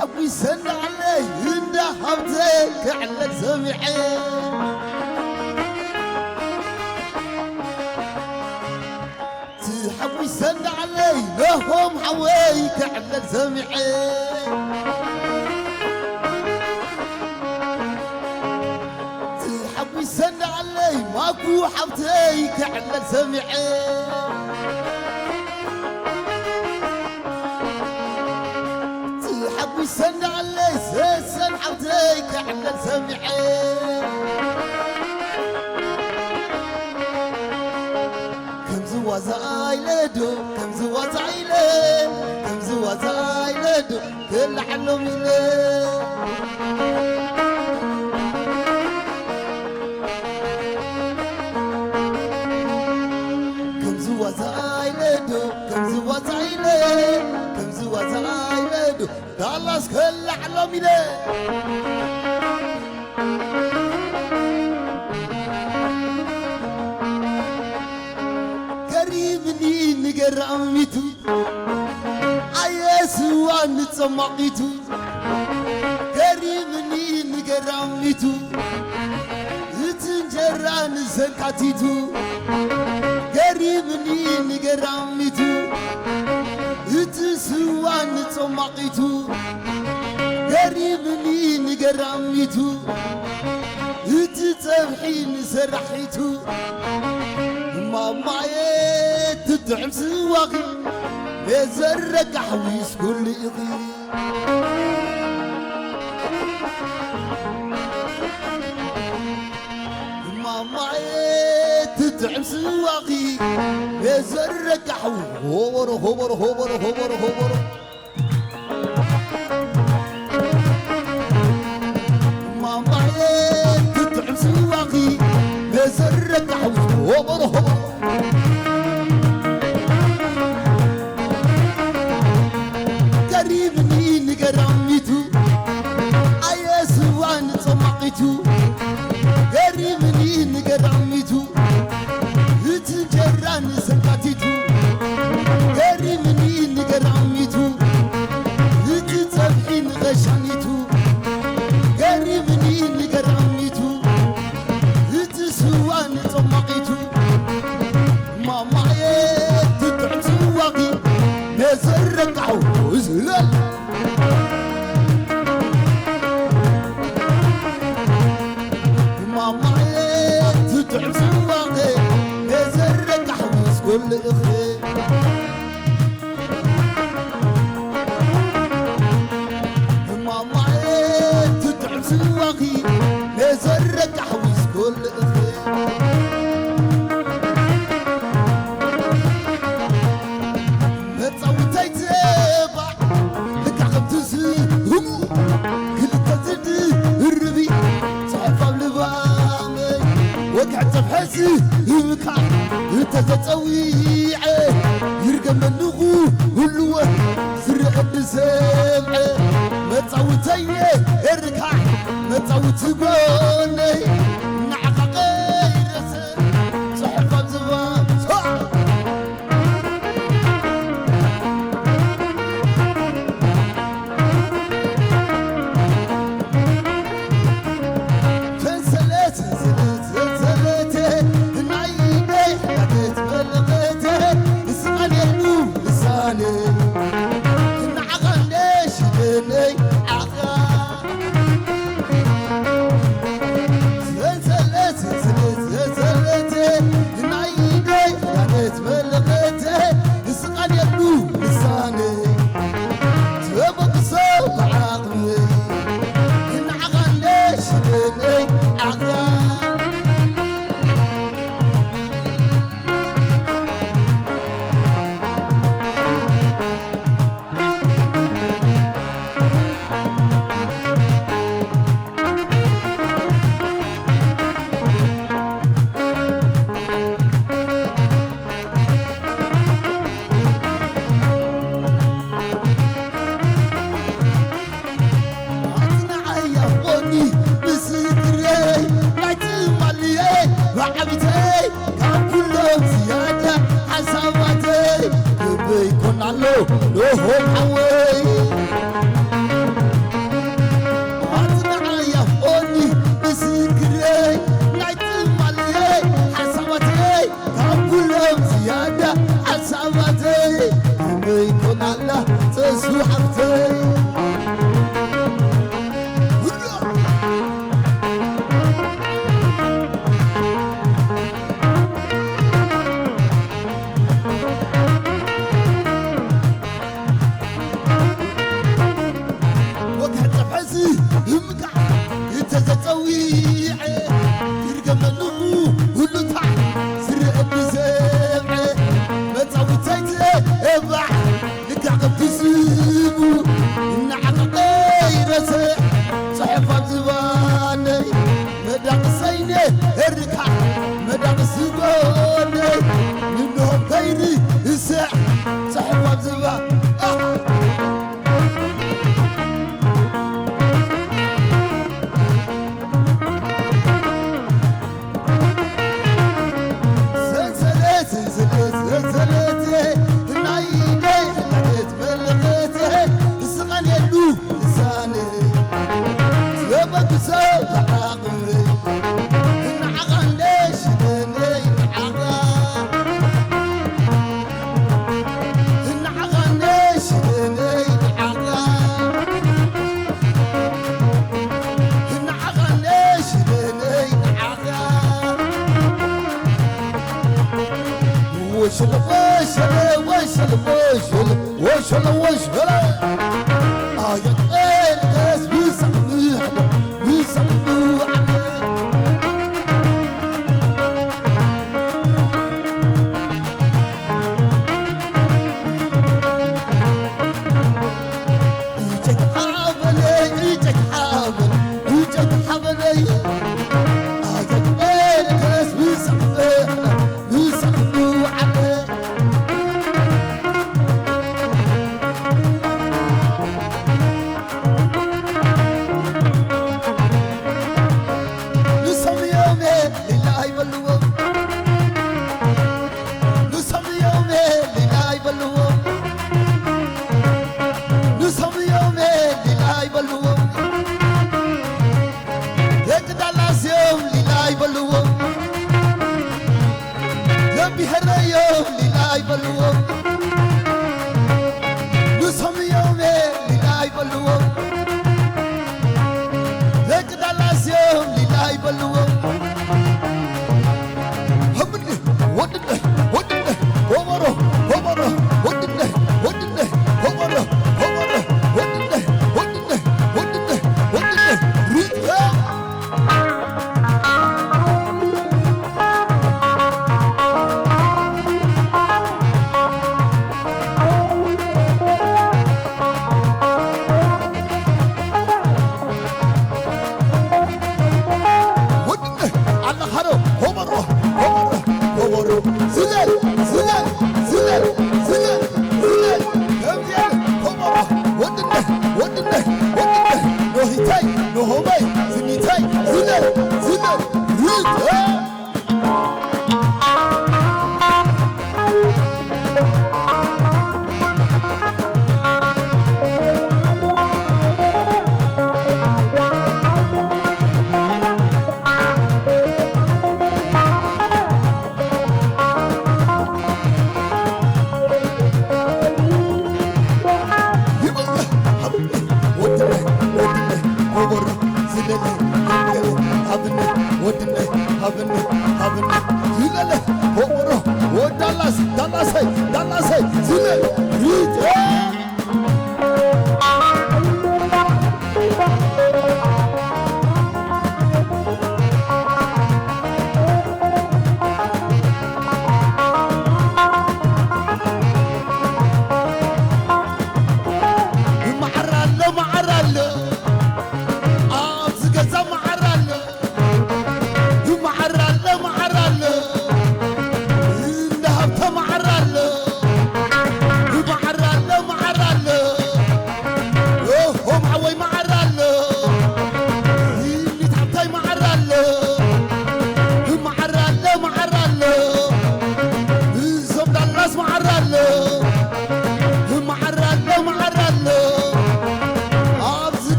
تحبي سن علي إن حبتك على سمعي تحبي سن علي لهم حويك على سمعي تحبي سن علي ماكو حبتك على سمعي سن علي سن حوتيك على سمعي كم زواز عيلدو كم زواز عيلد كم زواز عيلدو كل علم يلد كم زواز عيلدو كم زواز عيلد كم زواز عيلدو خلاص كل علم يلد قريبني نقر عميتو عيسوا نتصمقيتو قريبني نقر عميتو تنجران زنكاتيتو قريبني نقر عميتو تسوا نتصمقيتو قريبني نقر عميتو تتبحين سرحيتو ماما تدعم سواقي بزرق حويس كل إضي ماما تدعم سواقي بزرق حويس هوبر هوبر هوبر هوبر هوبر ماما تدعم سواقي بزرق حويس هوبر هوبر قريبني نقرميتو عيسوان صمقيتو قريبني نقرميتو تنجران سكاتيتو قريبني نقرميتو تتبحين غشانيتو قريبني نقرميتو تسوان صمقيتو ماما تدعم سواقي نزرق عوز لا ماما تدعم سواقي نزرق عوز كل إخي ماما تدعم سواقي نزرق عوز كل إخي وقعت بحسي يبكى تتطويع يرقى منغو هلوة زرق السمع ما تصوتي اركع ما تصوت قولي نعق غير صحفة زبان روحهم حوي أطلع يا فوني بسكري نايتم علي حساباتي كابولهم زيادة حساباتي بيكون الله تسوحتي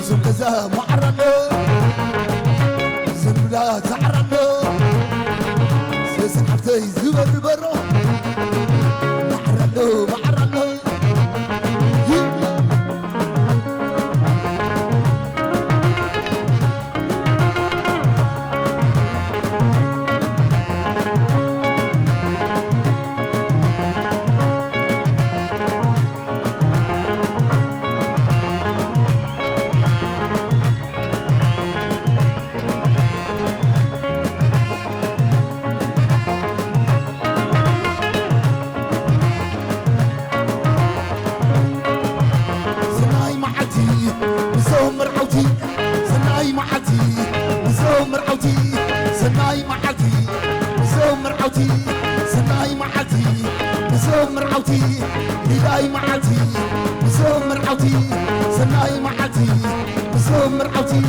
زمزة معرضة زملا تعرضة سيسحبتي زبر برو معرضة معرضة سناي معتي زومر عوتي سناي معتي زومر عوتي سناي معتي زومر عوتي ليلاي معتي زومر عوتي سناي معتي زومر عوتي